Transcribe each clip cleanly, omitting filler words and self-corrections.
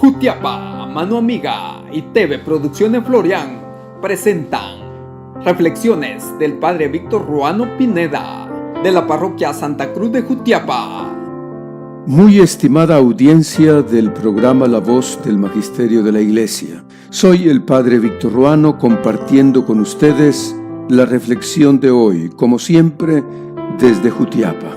Jutiapa, Mano Amiga y TV Producciones Florian presentan reflexiones del Padre Víctor Ruano Pineda de la Parroquia Santa Cruz de Jutiapa. Muy estimada audiencia del programa La Voz del Magisterio de la Iglesia, soy el Padre Víctor Ruano compartiendo con ustedes la reflexión de hoy, como siempre, desde Jutiapa.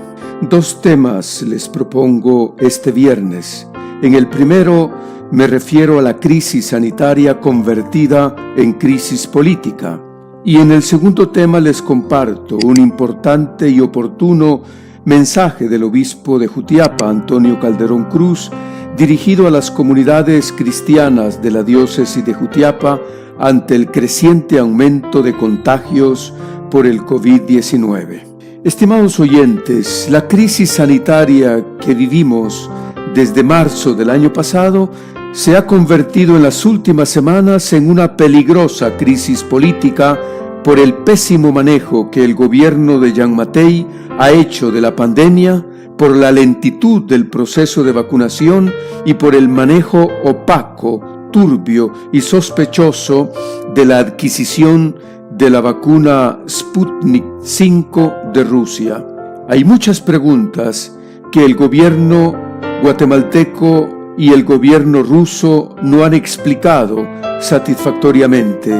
Dos temas les propongo este viernes. En el primero me refiero a la crisis sanitaria convertida en crisis política. Y en el segundo tema les comparto un importante y oportuno mensaje del obispo de Jutiapa, Antonio Calderón Cruz, dirigido a las comunidades cristianas de la diócesis de Jutiapa ante el creciente aumento de contagios por el COVID-19. Estimados oyentes, la crisis sanitaria que vivimos desde marzo del año pasado se ha convertido en las últimas semanas en una peligrosa crisis política por el pésimo manejo que el gobierno de Jean Mattei ha hecho de la pandemia, por la lentitud del proceso de vacunación y por el manejo opaco, turbio y sospechoso de la adquisición de la vacuna Sputnik V de Rusia. Hay muchas preguntas que el gobierno guatemalteco y el gobierno ruso no han explicado satisfactoriamente,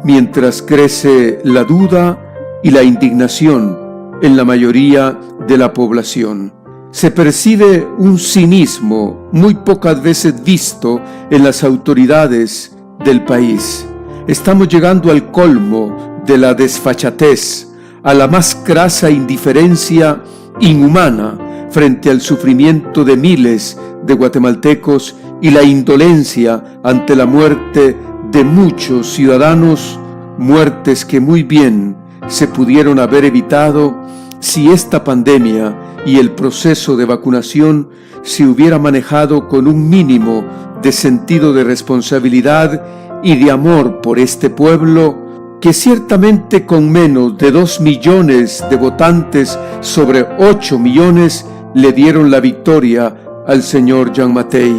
mientras crece la duda y la indignación en la mayoría de la población. Se percibe un cinismo muy pocas veces visto en las autoridades del país. Estamos llegando al colmo de la desfachatez, a la más crasa indiferencia inhumana frente al sufrimiento de miles de guatemaltecos y la indolencia ante la muerte de muchos ciudadanos, muertes que muy bien se pudieron haber evitado si esta pandemia y el proceso de vacunación se hubiera manejado con un mínimo de sentido de responsabilidad y de amor por este pueblo, que ciertamente con menos de 2 millones de votantes sobre 8 millones le dieron la victoria al señor Jean Mattei,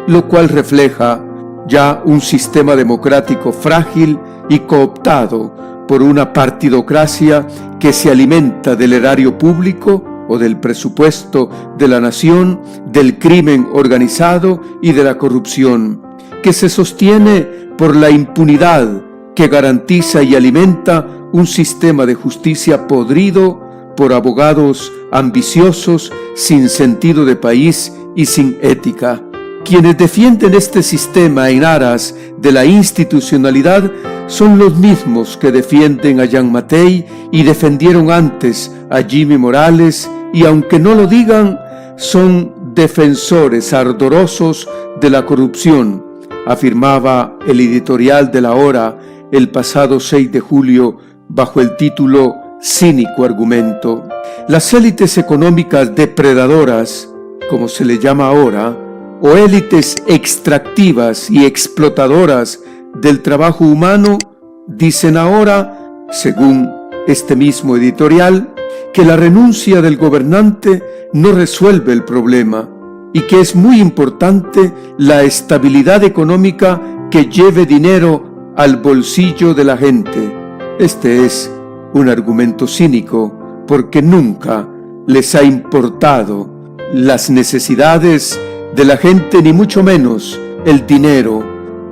lo cual refleja ya un sistema democrático frágil y cooptado por una partidocracia que se alimenta del erario público o del presupuesto de la nación, del crimen organizado y de la corrupción, que se sostiene por la impunidad que garantiza y alimenta un sistema de justicia podrido por abogados ambiciosos, sin sentido de país y sin ética. Quienes defienden este sistema en aras de la institucionalidad son los mismos que defienden a Jean Mattei y defendieron antes a Jimmy Morales, y aunque no lo digan, son defensores ardorosos de la corrupción, afirmaba el editorial de La Hora el pasado 6 de julio bajo el título Cínico Argumento. Las élites económicas depredadoras, como se le llama ahora, o élites extractivas y explotadoras del trabajo humano, dicen ahora, según este mismo editorial, que la renuncia del gobernante no resuelve el problema y que es muy importante la estabilidad económica que lleve dinero al bolsillo de la gente. Este es un argumento cínico porque nunca les ha importado las necesidades de la gente, ni mucho menos el dinero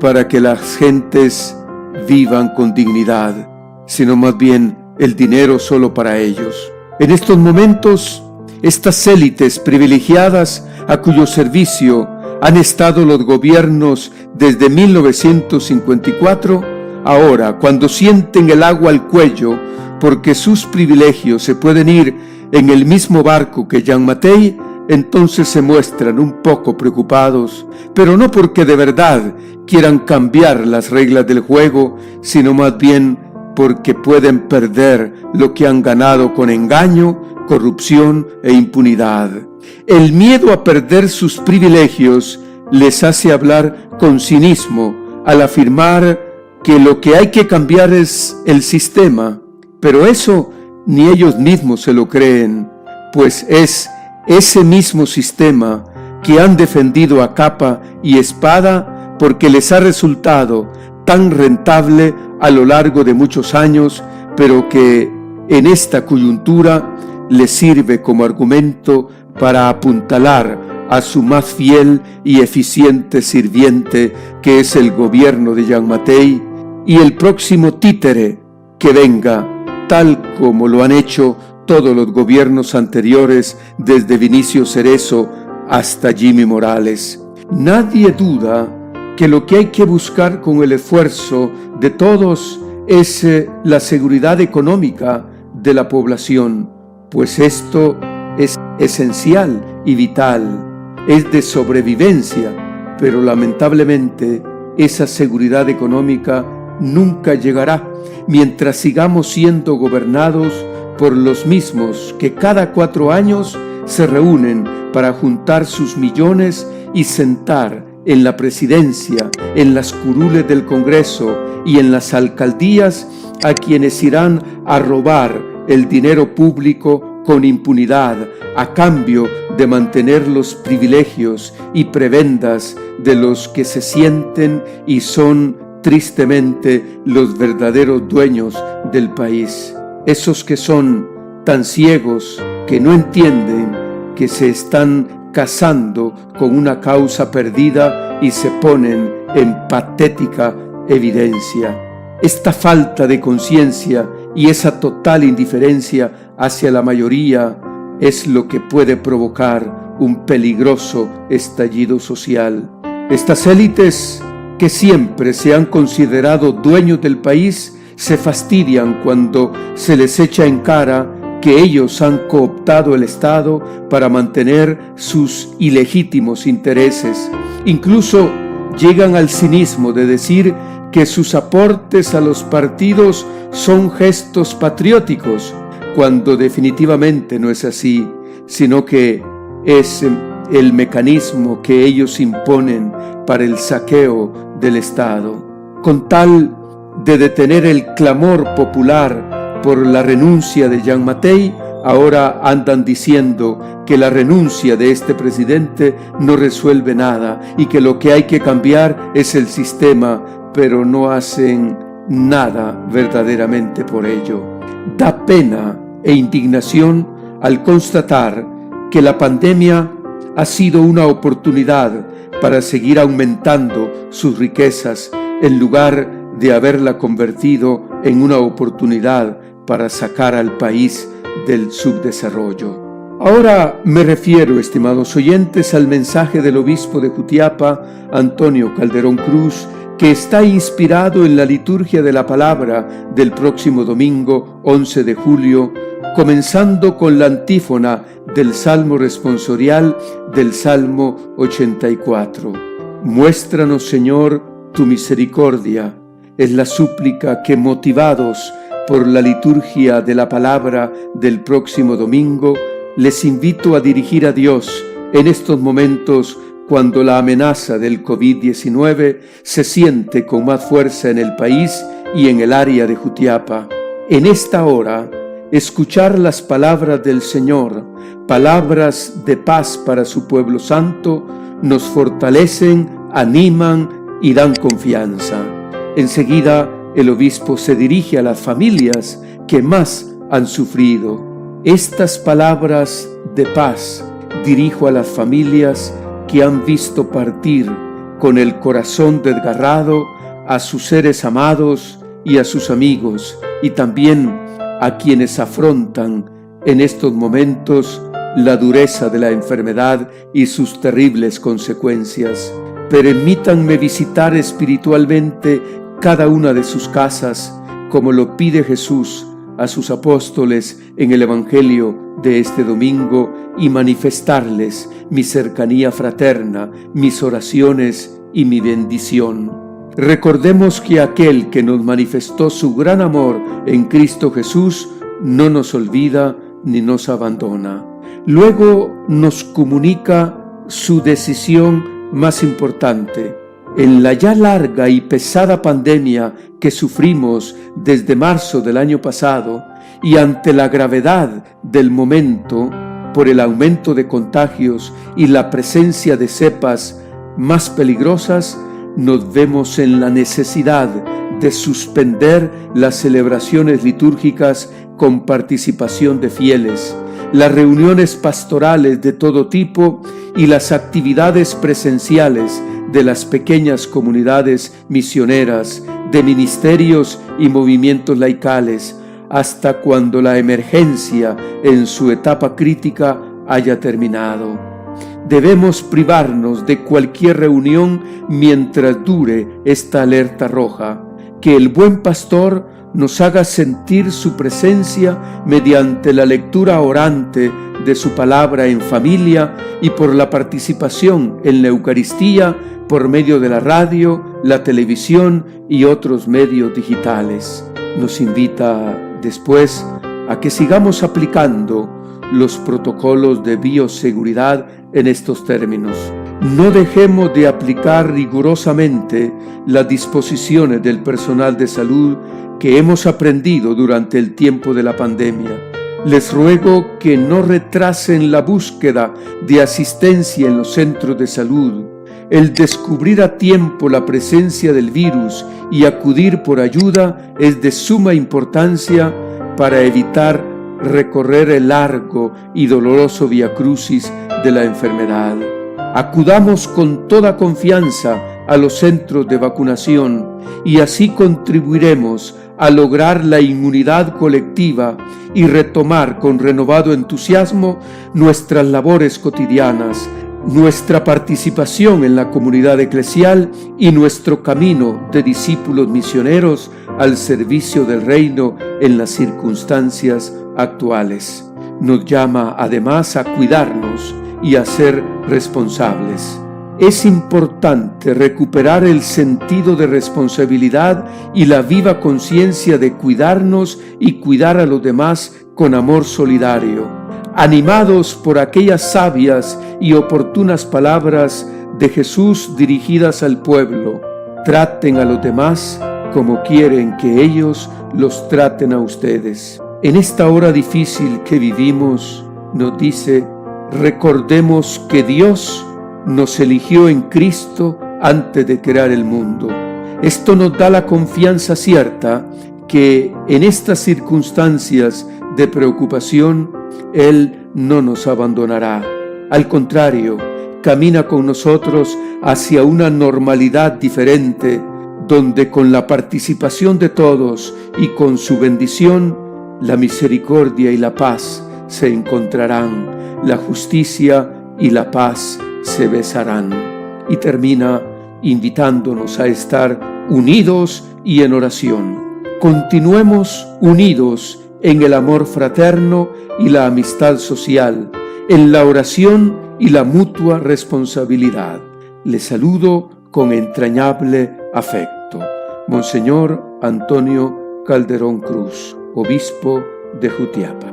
para que las gentes vivan con dignidad, sino más bien el dinero solo para ellos. En estos momentos, estas élites privilegiadas a cuyo servicio han estado los gobiernos desde 1954, ahora, cuando sienten el agua al cuello porque sus privilegios se pueden ir en el mismo barco que Jean Mattei, entonces se muestran un poco preocupados, pero no porque de verdad quieran cambiar las reglas del juego, sino más bien porque pueden perder lo que han ganado con engaño, corrupción e impunidad. El miedo a perder sus privilegios les hace hablar con cinismo al afirmar que lo que hay que cambiar es el sistema, pero eso ni ellos mismos se lo creen, pues es ese mismo sistema que han defendido a capa y espada porque les ha resultado tan rentable a lo largo de muchos años, pero que en esta coyuntura les sirve como argumento para apuntalar a su más fiel y eficiente sirviente, que es el gobierno de Jean Mathey, y el próximo títere que venga, tal como lo han hecho todos los gobiernos anteriores, desde Vinicio Cerezo hasta Jimmy Morales. Nadie duda que lo que hay que buscar con el esfuerzo de todos es la seguridad económica de la población, pues esto es esencial y vital, es de sobrevivencia, pero lamentablemente esa seguridad económica nunca llegará mientras sigamos siendo gobernados por los mismos que cada 4 años se reúnen para juntar sus millones y sentar en la presidencia, en las curules del Congreso y en las alcaldías a quienes irán a robar el dinero público con impunidad a cambio de mantener los privilegios y prebendas de los que se sienten y son tristemente los verdaderos dueños del país. Esos que son tan ciegos que no entienden que se están casando con una causa perdida y se ponen en patética evidencia. Esta falta de conciencia y esa total indiferencia hacia la mayoría es lo que puede provocar un peligroso estallido social. Estas élites que siempre se han considerado dueños del país se fastidian cuando se les echa en cara que ellos han cooptado el Estado para mantener sus ilegítimos intereses. Incluso llegan al cinismo de decir que sus aportes a los partidos son gestos patrióticos, cuando definitivamente no es así, sino que es el mecanismo que ellos imponen para el saqueo del Estado. Con tal de detener el clamor popular por la renuncia de Jean Mathey, ahora andan diciendo que la renuncia de este presidente no resuelve nada y que lo que hay que cambiar es el sistema, pero no hacen nada verdaderamente por ello. Da pena e indignación al constatar que la pandemia ha sido una oportunidad para seguir aumentando sus riquezas en lugar de haberla convertido en una oportunidad para sacar al país del subdesarrollo. Ahora me refiero, estimados oyentes, al mensaje del obispo de Jutiapa, Antonio Calderón Cruz, que está inspirado en la liturgia de la palabra del próximo domingo 11 de julio, comenzando con la antífona del Salmo responsorial del Salmo 84. Muéstranos, Señor, tu misericordia. Es la súplica que, motivados por la liturgia de la palabra del próximo domingo, les invito a dirigir a Dios en estos momentos cuando la amenaza del COVID-19 se siente con más fuerza en el país y en el área de Jutiapa. En esta hora, escuchar las palabras del Señor, palabras de paz para su pueblo santo, nos fortalecen, animan y dan confianza. Enseguida, el obispo se dirige a las familias que más han sufrido. Estas palabras de paz dirijo a las familias que han visto partir con el corazón desgarrado a sus seres amados y a sus amigos, y también a quienes afrontan en estos momentos la dureza de la enfermedad y sus terribles consecuencias. Permítanme visitar espiritualmente cada una de sus casas, como lo pide Jesús a sus apóstoles en el Evangelio de este domingo, y manifestarles mi cercanía fraterna, mis oraciones y mi bendición. Recordemos que aquel que nos manifestó su gran amor en Cristo Jesús no nos olvida ni nos abandona. Luego nos comunica su decisión más importante. En la ya larga y pesada pandemia que sufrimos desde marzo del año pasado, y ante la gravedad del momento, por el aumento de contagios y la presencia de cepas más peligrosas, nos vemos en la necesidad de suspender las celebraciones litúrgicas con participación de fieles, las reuniones pastorales de todo tipo y las actividades presenciales de las pequeñas comunidades misioneras, de ministerios y movimientos laicales, hasta cuando la emergencia en su etapa crítica haya terminado. Debemos privarnos de cualquier reunión mientras dure esta alerta roja. Que el buen pastor nos haga sentir su presencia mediante la lectura orante de su palabra en familia y por la participación en la Eucaristía por medio de la radio, la televisión y otros medios digitales. Nos invita después a que sigamos aplicando los protocolos de bioseguridad en estos términos. No dejemos de aplicar rigurosamente las disposiciones del personal de salud que hemos aprendido durante el tiempo de la pandemia. Les ruego que no retrasen la búsqueda de asistencia en los centros de salud. El descubrir a tiempo la presencia del virus y acudir por ayuda es de suma importancia para evitar recorrer el largo y doloroso viacrucis de la enfermedad. Acudamos con toda confianza a los centros de vacunación y así contribuiremos a lograr la inmunidad colectiva y retomar con renovado entusiasmo nuestras labores cotidianas, nuestra participación en la comunidad eclesial y nuestro camino de discípulos misioneros al servicio del reino en las circunstancias actuales. Nos llama además a cuidarnos y a ser responsables. Es importante recuperar el sentido de responsabilidad y la viva conciencia de cuidarnos y cuidar a los demás con amor solidario. Animados por aquellas sabias y oportunas palabras de Jesús dirigidas al pueblo, traten a los demás como quieren que ellos los traten a ustedes. En esta hora difícil que vivimos, nos dice, recordemos que Dios nos eligió en Cristo antes de crear el mundo. Esto nos da la confianza cierta que en estas circunstancias de preocupación, Él no nos abandonará. Al contrario, camina con nosotros hacia una normalidad diferente, donde con la participación de todos y con su bendición, la misericordia y la paz se encontrarán, la justicia y la paz se besarán. Y termina invitándonos a estar unidos y en oración. Continuemos unidos en el amor fraterno y la amistad social, en la oración y la mutua responsabilidad. Les saludo con entrañable afecto. Monseñor Antonio Calderón Cruz, obispo de Jutiapa.